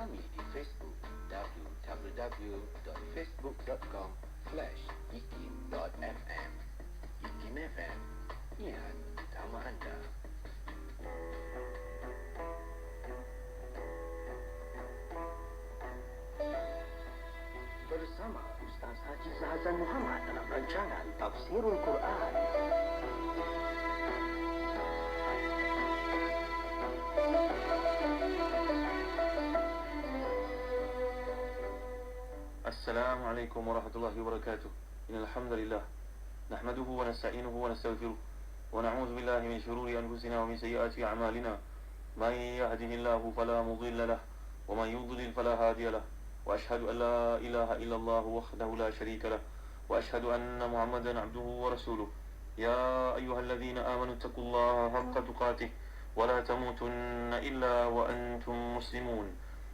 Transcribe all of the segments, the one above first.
kami di Facebook www.facebook.com/ikim.fm. Ikim FM, Niat Utama Anda. Bersama Ustaz Haji Zahazan Muhammad dalam rancangan Tafsirul Quran. Assalamualaikum warahmatullahi wabarakatuh. Innal hamdalillah nahmaduhu wa nasta'inuhu wa nastaghfiruh wa na'udzu billahi min shururi anfusina wa min sayyiati a'malina. May yahdihillahu fala mudilla lahu wa may yudlil fala hadiya lahu. Wa ashhadu an la ilaha illallah wahdahu la syarika lahu wa ashhadu anna Muhammadan 'abduhu wa rasuluh. Ya ayyuhalladzina amanu taqullaha haqqa tuqatih wa la tamutunna illa wa antum muslimun.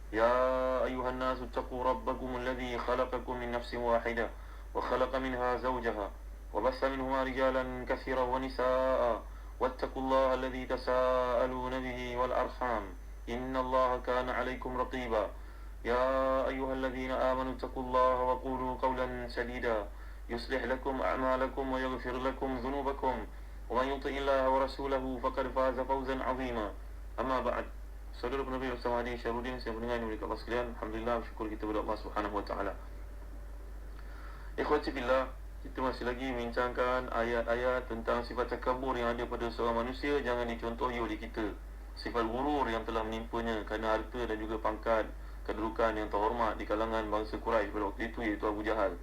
يا أيها الناس اتقوا ربكم الذي خلقكم من نفس واحدة وخلق منها زوجها وبث منهما رجالا كثيرا ونساء واتقوا الله الذي تساءلون به والأرحام إن الله كان عليكم رقيبا يا أيها الذين آمنوا اتقوا الله وقولوا قولا سديدا يصلح لكم أعمالكم ويغفر لكم ذنوبكم ومن يطع الله ورسوله فقد فاز فوزا عظيما. أما بعد, saudara penerbit bersama Adi Syarudin, saya mendengar yang Allah sekalian. Alhamdulillah, bersyukur kita kepada Allah Subhanahu Wa Taala. Ikhwati billah, kita masih lagi membincangkan ayat-ayat tentang sifat takabur yang ada pada seorang manusia. Jangan dicontohi oleh kita. Sifat gurur yang telah menimpanya kerana harta dan juga pangkat, kedudukan yang terhormat di kalangan bangsa Quraisy pada waktu itu, iaitu Abu Jahal.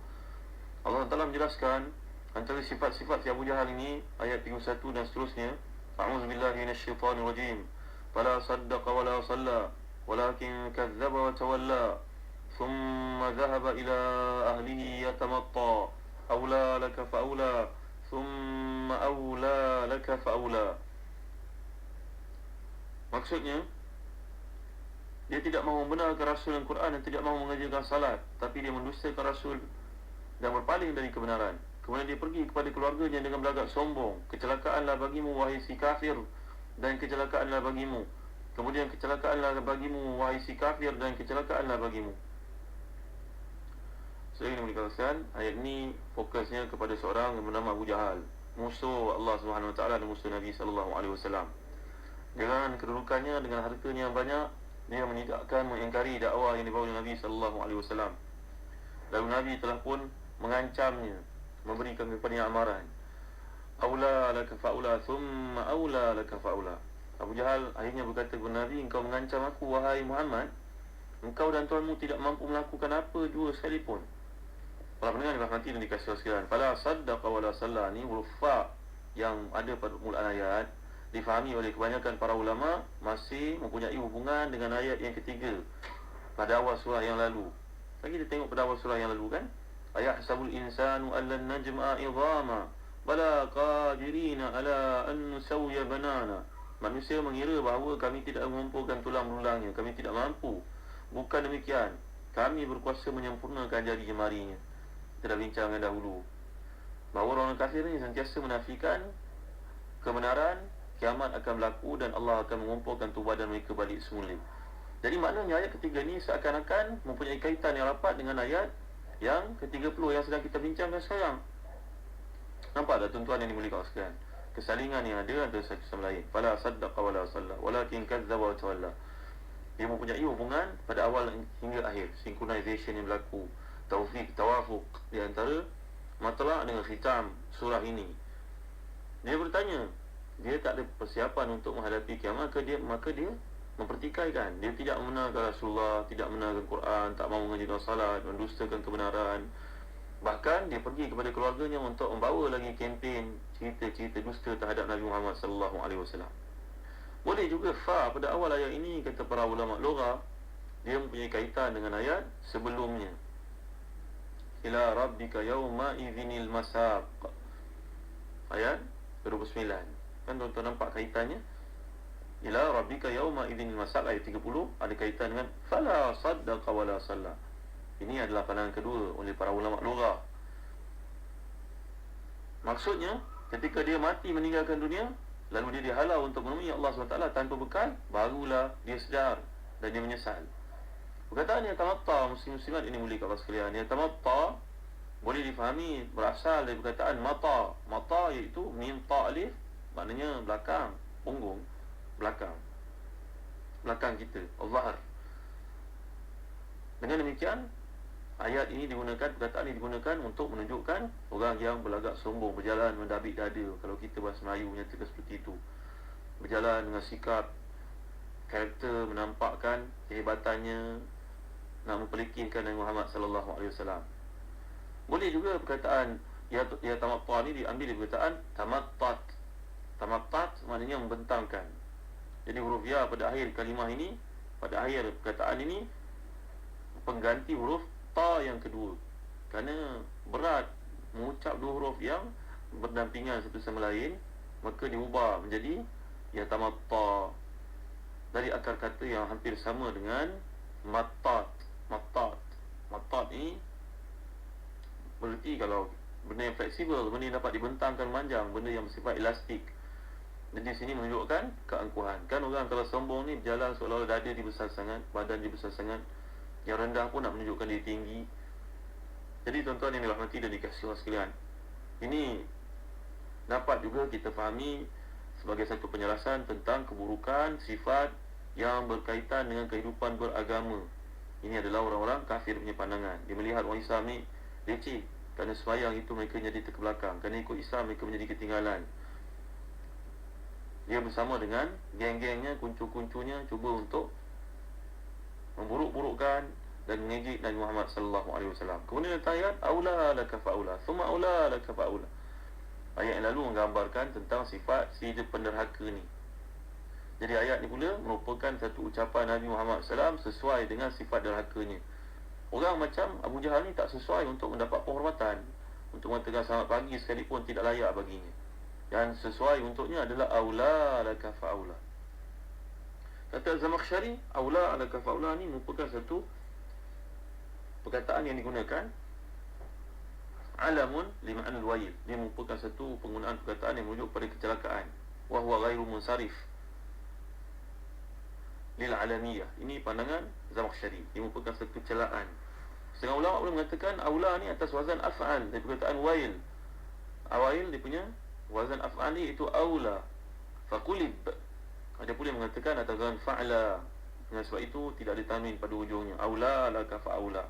Allah Taala menjelaskan antara sifat-sifat si Abu Jahal ini, ayat 31 dan seterusnya. A'udzubillahi minasyaitanir rajim. فلا صدق ولا صلى ولكن كذب وتولى ثم ذهب إلى أهله يتمطى أولى لك فأولى ثم أولى لك فأولى. Maksudnya, dia tidak mahu membenarkan Rasul dan Quran dan tidak mahu mengajarkan salat, tapi dia mendustakan Rasul dan berpaling dari kebenaran. Kemudian dia pergi kepada keluarganya dengan belagak sombong. Kecelakaanlah bagimu wahai si kafir, dan kecelakaanlah bagimu. Kemudian kecelakaanlah bagimu wahai si kafir, dan kecelakaanlah bagimu. Saya ingin menjelaskan ayat ini fokusnya kepada seorang yang bernama Abu Jahal, musuh Allah Subhanahu Wa Taala dan musuh Nabi sallallahu alaihi wasallam. Dengan kedudukannya, dengan hartanya yang banyak, dia menidakkan, mengingkari dakwah yang dibawa oleh Nabi sallallahu alaihi wasallam. Lalu Nabi telah pun mengancamnya, memberikan kepadanya amaran. Aula laka faula thumma aula laka faula. Abu Jahal akhirnya berkata kepada Nabi, engkau mengancam aku wahai Muhammad, engkau dan tuanmu tidak mampu melakukan apa jua sekalipun. Para pendengar dirahmati dan dikasihi sekalian, fala saddaqa wala salla, ni huruf fa yang ada pada permulaan ayat difahami oleh kebanyakan para ulama masih mempunyai hubungan dengan ayat yang ketiga pada awal surah yang lalu. Lagi kita tengok pada awal surah yang lalu kan, ayat sabul insanu allan najma'a idhama bala qadirina ala an nusawya banana. Manusia mengira bahawa kami tidak mengumpulkan tulang belulangnya, kami tidak mampu. Bukan demikian, kami berkuasa menyempurnakan jari jemarinya. Kita dah bincangkan dahulu bahawa orang kafir ini sentiasa menafikan kebenaran, kiamat akan berlaku dan Allah akan mengumpulkan tubuh badan mereka balik semula. Jadi maknanya ayat ketiga ni seakan-akan mempunyai kaitan yang rapat dengan ayat yang ke-30 yang sedang kita bincangkan sekarang. Nampak tak tuan-tuan yang dimuliakan sekalian? Kesalingan yang ada antara satu sama lain. Fala saddaqa wala salla walakin kadzdzaba wa tawalla. Dia mempunyai hubungan pada awal hingga akhir, synchronization yang berlaku, tawafuq di antara matla' dengan khitam surah ini. Dia bertanya, dia tak ada persiapan untuk menghadapi kiamat, maka dia mempertikaikan. Dia tidak membenarkan Rasulullah, tidak membenarkan Quran, tak mahu mengajarkan salat, mendustakan kebenaran. Bahkan dia pergi kepada keluarganya untuk membawa lagi kempen cerita-cerita dusta terhadap Nabi Muhammad sallallahu alaihi wasallam. Boleh juga fa pada awal ayat ini, kata para ulama lugha, dia mempunyai kaitan dengan ayat sebelumnya. Ila rabbika yawma idzinil masaq. Ayat 29. Kan tuan-tuan nampak kaitannya? Ila rabbika yawma idzinil masaq, ayat 30 ada kaitan dengan fala saddaqa wala salla. Ini adalah pandangan kedua oleh para ulama lugha. Maksudnya, ketika dia mati meninggalkan dunia, lalu dia dihalau untuk menemui Allah SWT tanpa bekal, barulah dia sedar dan dia menyesal. Perkataan yatamatta, muslim-muslimat ini mulia Allah sekalian, yatamatta boleh difahami berasal dari perkataan mata. Mata iaitu mim ta alif, maknanya belakang, punggung, belakang kita, al-zahar. Dengan demikian, ayat ini digunakan, perkataan ini digunakan untuk menunjukkan orang yang berlagak sombong, berjalan mendabik dada. Kalau kita bahasa Melayu menyatakan seperti itu, berjalan dengan sikap, karakter menampakkan kehebatannya, nak memperlikinkan Nabi Muhammad sallallahu alaihi wasallam. Boleh juga perkataan ya tamatta ni diambil dari perkataan tamattat. Tamattat maknanya membentangkan. Jadi huruf ya pada akhir kalimah ini, pada akhir perkataan ini pengganti huruf ta yang kedua. Kerana berat mengucap dua huruf yang berdampingan satu sama lain, maka diubah menjadi ya tamatta dari akar kata yang hampir sama dengan mattat. Mattat ini berarti kalau benda yang fleksibel, benda yang dapat dibentangkan manjang, benda yang bersifat elastik. Dan di sini menunjukkan keangkuhan. Kan orang kalau sombong ni berjalan seolah-olah dada dia besar sangat, badan dia besar sangat. Yang rendah pun nak menunjukkan dia tinggi. Jadi tuan-tuan yang dirahmati dan dikasihi Allah sekalian, ini dapat juga kita fahami sebagai satu penjelasan tentang keburukan sifat yang berkaitan dengan kehidupan beragama. Ini adalah orang-orang kafir punya pandangan. Dia melihat orang Islam ni leceh, kerana sembahyang itu mereka jadi terkebelakang, kerana ikut Islam mereka menjadi ketinggalan. Dia bersama dengan geng-gengnya, kuncu-kuncunya cuba untuk memburuk-burukkan dan mengejek Nabi Muhammad sallallahu alaihi wasallam. Kemudian ayat aula laka faula, thumma aula laka faula. Ayat yang lalu menggambarkan tentang sifat si penderhaka ni. Jadi ayat ni pula merupakan satu ucapan Nabi Muhammad SAW sesuai dengan sifat derhakanya. Orang macam Abu Jahal ni tak sesuai untuk mendapat penghormatan, untuk mengatakan selamat pagi sekalipun tidak layak baginya. Yang sesuai untuknya adalah aula laka faula. Kata Zamakhsyari, aula laka faula ni merupakan satu perkataan yang digunakan alamun lima'an al-wail. Dia merupakan satu penggunaan perkataan yang merujuk pada kecelakaan. Wa huwa ghairu munsarif lil alamiyah. Ini pandangan Zamakhsyari. Ia merupakan satu celaan. Setengah ulama boleh mengatakan aula ni atas wazan af'al dari perkataan wail. Awail dia punya wazan af'al ni itu aula. Faqulib. Ada pula yang mengatakan atas wazan fa'la. Dengan sebab itu tidak ada tanwin pada hujungnya. Aula laka fa'aula.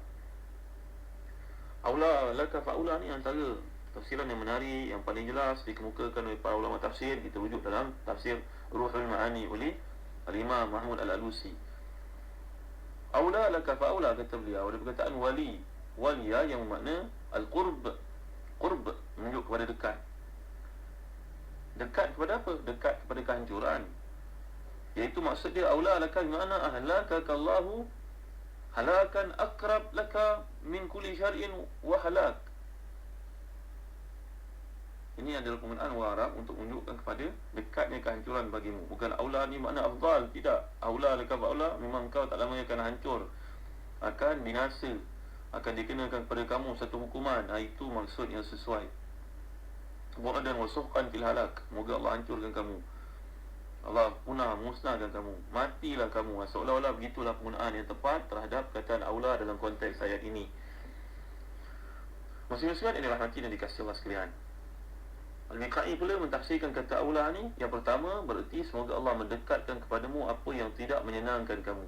Aula laka fa'aula ni antara tafsiran yang menarik, yang paling jelas dikemukakan oleh para ulama tafsir. Kita rujuk dalam tafsir Ruhul Ma'ani oleh Al-Imam Mahmud Al-Alusi. Aula laka fa'aula, kata beliau, ada perkataan wali. Waliya yang bermakna al-qurb. Qurb menunjuk kepada dekat. Dekat kepada apa? Dekat kepada kehancuran. Iaitu maksud dia aula laka bermakna ahlakakallahu halakan akrab laka min kulli syar'in wa halak. Ini adalah penggunaan orang Arab untuk menunjukkan kepada dekatnya kehancuran bagimu. Bukan aula ni makna afdal, tidak. Aula laka fa'aula, memang kau tak lama akan hancur, akan binasa, akan dikenakan kepada kamu satu hukuman. Itu maksud yang sesuai. Bu'adan wa suhqan fil halak. Moga Allah hancurkan kamu, Allah punah, musnahkan kamu, matilah kamu. Seolah-olah begitulah penggunaan yang tepat terhadap perkataan aula dalam konteks ayat ini. Muslim-muslimat ini rahmati dan dikasihi Allah sekalian. Al-Miqai pula mentafsirkan kata aula ni, yang pertama bererti semoga Allah mendekatkan kepadamu apa yang tidak menyenangkan kamu.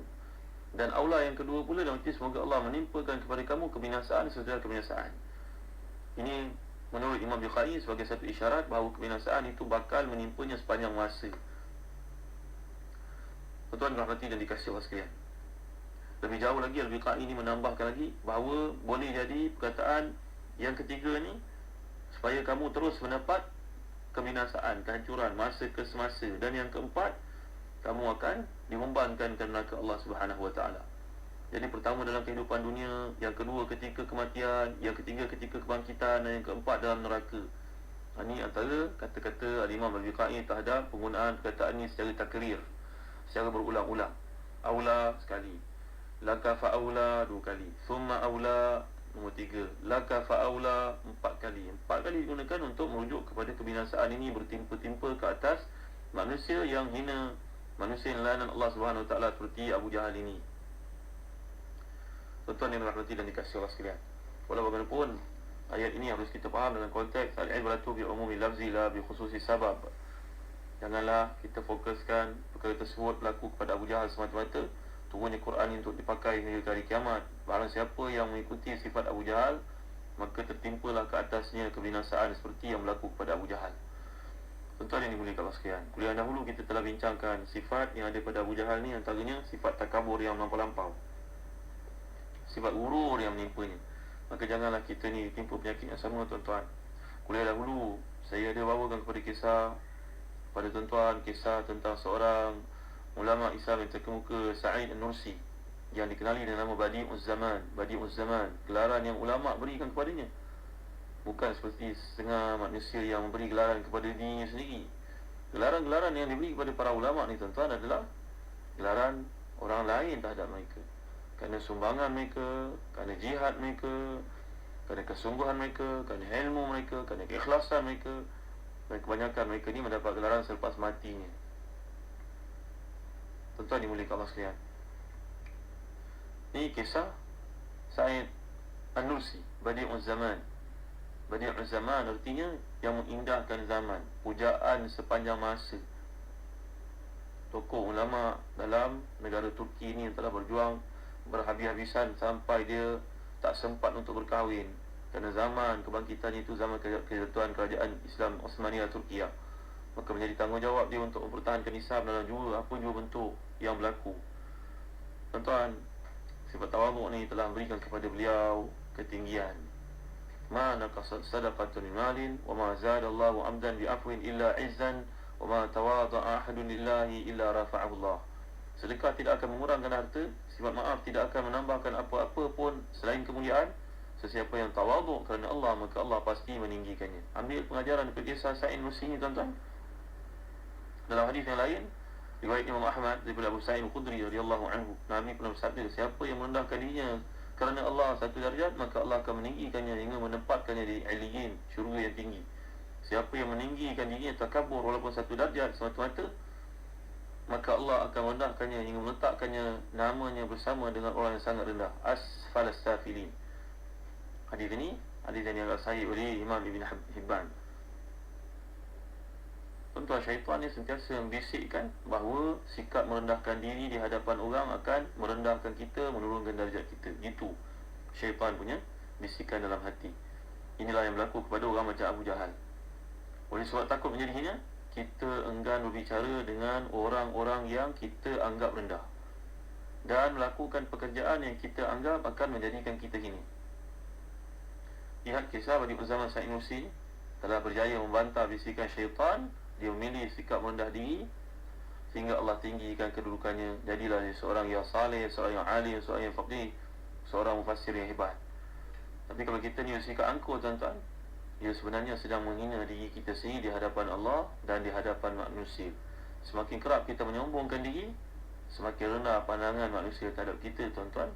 Dan aula yang kedua pula dalam arti semoga Allah menimpakan kepada kamu kebinasaan sesudah kebinasaan. Ini menurut Imam Miqai sebagai satu isyarat bahawa kebinasaan itu bakal menimpanya sepanjang masa. Tuan-tuan rahmati dan dikasihi Allah sekalian. Lebih jauh lagi Al-Miqai ini menambahkan lagi bahawa boleh jadi perkataan yang ketiga ni supaya kamu terus mendapat kebinasaan, kehancuran masa ke semasa. Dan yang keempat, kamu akan dimembankan ke neraka Allah Subhanahu wa taala. Jadi pertama dalam kehidupan dunia, yang kedua ketika kematian, yang ketiga ketika kebangkitan, dan yang keempat dalam neraka. Ini antara kata-kata Al-Imam Al-Biqai terhadap penggunaan perkataan ini secara takrir, secara berulang-ulang. Aula sekali, laka fa'aula dua kali, summa aula nombor 3, laka fa'aula 4 kali. 4 kali digunakan untuk merujuk kepada kebinasaan ini bertimpa-timpa ke atas manusia yang hina, manusia yang lanan Allah Subhanahu wa taala seperti Abu Jahal ini. Tuan-tuan yang dirahmati dan dikasihi Allah sekalian, walau bagaimanapun ayat ini harus kita faham dengan konteks al-ibratu bi umumi lafzi la bi khususi sabab. Janganlah kita fokuskan perkara tersebut berlaku kepada Abu Jahal semata-mata. Turunnya Quran ini untuk dipakai hingga hari kiamat. Barang siapa yang mengikuti sifat Abu Jahal, maka tertimpalah ke atasnya kebinasaan seperti yang berlaku kepada Abu Jahal. Tuan-tuan yang dimuliakan Allah sekalian, kuliah dahulu kita telah bincangkan sifat yang ada pada Abu Jahal ni, antaranya sifat takabur yang melampau-lampau, sifat gurur yang menimpanya. Maka janganlah kita ni timpa penyakit yang sama, tuan-tuan. Kuliah dahulu saya ada bawakan kepada kisah pada tuan-tuan, kisah tentang seorang ulama Islam yang terkemuka, Sa'id An-Nursi, yang dikenali dengan nama Badi'uz Zaman. Badi'uz Zaman, gelaran yang ulama berikan kepadanya, bukan seperti setengah manusia yang memberi gelaran kepada dirinya sendiri. Gelaran-gelaran yang diberi kepada para ulama ni, tuan-tuan, adalah gelaran orang lain terhadap mereka, kerana sumbangan mereka, kerana jihad mereka, kerana kesungguhan mereka, kerana ilmu mereka, kerana keikhlasan mereka. Dan kebanyakan mereka ni mendapat gelaran selepas matinya. Tuan-tuan dimuliakan Allah sekalian, ini kisah Sa'id An-Nursi, Badi'uz Zaman. Badi'uz Zaman artinya yang mengindahkan zaman, pujaan sepanjang masa. Tokoh ulama dalam negara Turki ini yang telah berjuang berhabis-habisan sampai dia tak sempat untuk berkahwin, kerana zaman kebangkitan itu zaman kejatuhan kerajaan Islam Osmaniyah Turkiya. Maka menjadi tanggungjawab dia untuk mempertahankan Islam dalam apa jua bentuk yang berlaku. Tuan-tuan, sifat tawaduk ni telah memberikan kepada beliau ketinggian. Ma naqasat sadaqatun min malin wa ma zadallahu amdan bi afwin illa izzan wa ma tawada'a ahadun lillahi illa rafa'ahu Allah. Sedekah tidak akan mengurangkan harta, sifat maaf tidak akan menambahkan apa-apa pun selain kemuliaan. Sesiapa yang tawaduk kerana Allah, maka Allah pasti meninggikannya. Ambil pengajaran daripada kisah Sa'id Nursi ini, tuan-tuan. Dalam hadis yang lain, riwayat Imam Ahmad daripada Abu Sa'id Al-Khudri radhiyallahu anhu, Nabi pernah bersabda, siapa yang merendahkan dirinya kerana Allah satu darjat, maka Allah akan meninggikannya hingga menempatkannya di Aliyin, syurga yang tinggi. Siapa yang meninggikan dirinya takabur walaupun satu darjat semata-mata, maka Allah akan merendahkannya hingga meletakkannya namanya bersama dengan orang yang sangat rendah, asfalas safilin. Hadis ini hadis yang dianggap sahih oleh Imam Ibn Hibban. Tuan-tuan, syaitan ni sentiasa membisikkan bahawa sikap merendahkan diri di hadapan orang akan merendahkan kita, menurunkan darjat kita. Itu syaitan punya bisikan dalam hati. Inilah yang berlaku kepada orang macam Abu Jahal. Oleh sebab takut menjadi hina, kita enggan berbicara dengan orang-orang yang kita anggap rendah, dan melakukan pekerjaan yang kita anggap akan menjadikan kita hina. Lihat kisah Badi'uz Zaman Sa'id Nursi telah berjaya membantah bisikan syaitan. Dia memilih sikap merendah diri sehingga Allah tinggikan kedudukannya. Jadilah dia seorang yang saleh, seorang yang alim, seorang yang faqih, seorang mufassir yang hebat. Tapi kalau kita ni sikap angkuh, tuan-tuan, dia sebenarnya sedang menghina diri kita sendiri di hadapan Allah dan di hadapan manusia. Semakin kerap kita menyombongkan diri, semakin rendah pandangan manusia terhadap kita, tuan-tuan.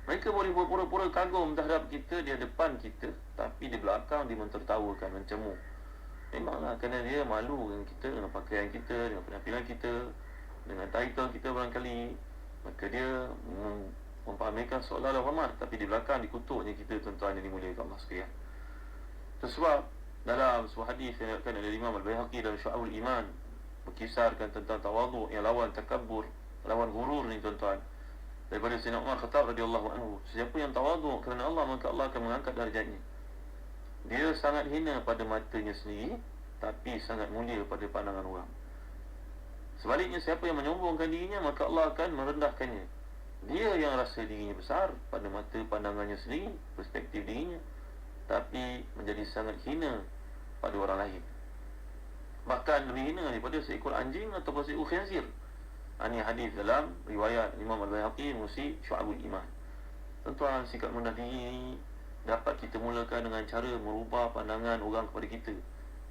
Mereka boleh berpura-pura kagum terhadap kita di depan kita, tapi di belakang dia mentertawakan, mencemooh. Memanglah kerana dia malu dengan kita, dengan pakaian kita, dengan penampilan kita, dengan title kita barangkali, maka dia mempamerkan seolah-olah hormat, tapi di belakang dikutuknya kita, tuan-tuan yang dimuliakan Allah sekalian. Itu sebab dalam sebuah hadis yang diriwayatkan oleh Imam Al-Baihaqi dalam Syu'abul Iman, berkisarkan tentang tawaduk yang lawan takabur, lawan gurur ni, tuan-tuan, daripada Sayyidina Umar Khattab radhiyallahu anhu. Siapa yang tawaduk kerana Allah, maka Allah akan mengangkat darjatnya. Dia sangat hina pada matanya sendiri, tapi sangat mulia pada pandangan orang. Sebaliknya, siapa yang menyombongkan dirinya, maka Allah akan merendahkannya. Dia yang rasa dirinya besar pada mata pandangannya sendiri, perspektif dirinya, tapi menjadi sangat hina pada orang lain. Bahkan lebih hina daripada seekor anjing ataupun seekor khinzir. Ini hadis dalam riwayat Imam Al-Baihaqi Musi Syu'abul Iman. Tuan-tuan, sikap merendah diri dapat kita mulakan dengan cara merubah pandangan orang kepada kita.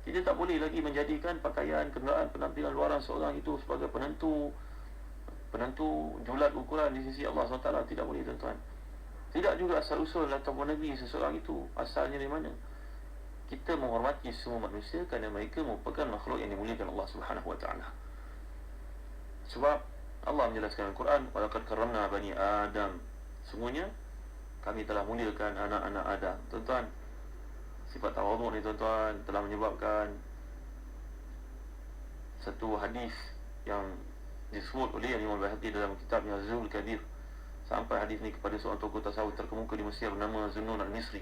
Kita tak boleh lagi menjadikan pakaian, kenderaan, penampilan luaran seorang itu sebagai penentu julat ukuran di sisi Allah SWT. Tidak boleh, tuan-tuan. Tidak juga asal-usul ataupun negeri seseorang itu asalnya dari mana. Kita menghormati semua manusia kerana mereka merupakan makhluk yang dimuliakan Allah SWT. Sebab Allah menjelaskan Al-Quran, walaqad karramna bani Adam. Sungguhnya kami telah muliakan anak-anak Adam. Tuan-tuan, sifat tawaduk ni tuan-tuan telah menyebabkan satu hadis yang disebut oleh Imam Baihaqi dalam kitabnya Zuhul Kabir. Sampai hadis ni kepada seorang tokoh tasawuf terkemuka di Mesir bernama Zunnun al-Misri.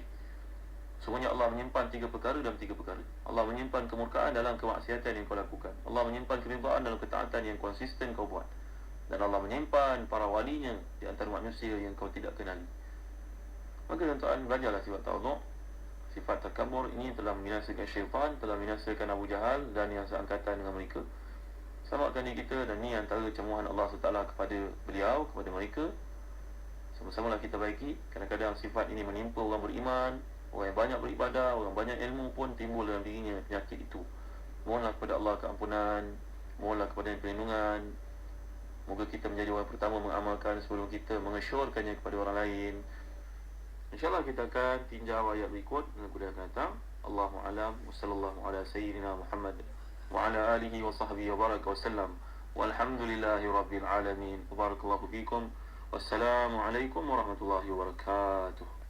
Sungguhnya Allah menyimpan 3 perkara dalam 3 perkara. Allah menyimpan kemurkaan dalam kemaksiatan yang kau lakukan. Allah menyimpan keridaan dalam ketaatan yang konsisten kau buat. Dan Allah menyimpan para walinya di antara manusia yang kau tidak kenali. Maka tuan-tuan, belajarlah sifat tawaduk. Sifat takabur ini telah membinasakan syaitan, telah membinasakan Abu Jahal dan yang seangkatan dengan mereka. Selamatkan diri kita, dan ini antara cemohan Allah SWT kepada beliau, kepada mereka. Sama-samalah kita baiki. Kadang-kadang sifat ini menimpa orang beriman, orang yang banyak beribadah, orang banyak ilmu pun timbul dalam dirinya penyakit itu. Mohonlah kepada Allah keampunan, mohonlah kepada perlindungan. Moga kita menjadi orang pertama mengamalkan sebelum kita mengesyorkannya kepada orang lain. InsyaAllah kita akan tinjau ayat berikut dalam kuliah akan datang. Allahu a'lam wa sallallahu ala sayyidina Muhammad wa ala alihi wa sahbihi wa baraka wa sallam. Walhamdulillahi rabbil alamin. Barakallahu fikum. Wassalamualaikum warahmatullahi wabarakatuh.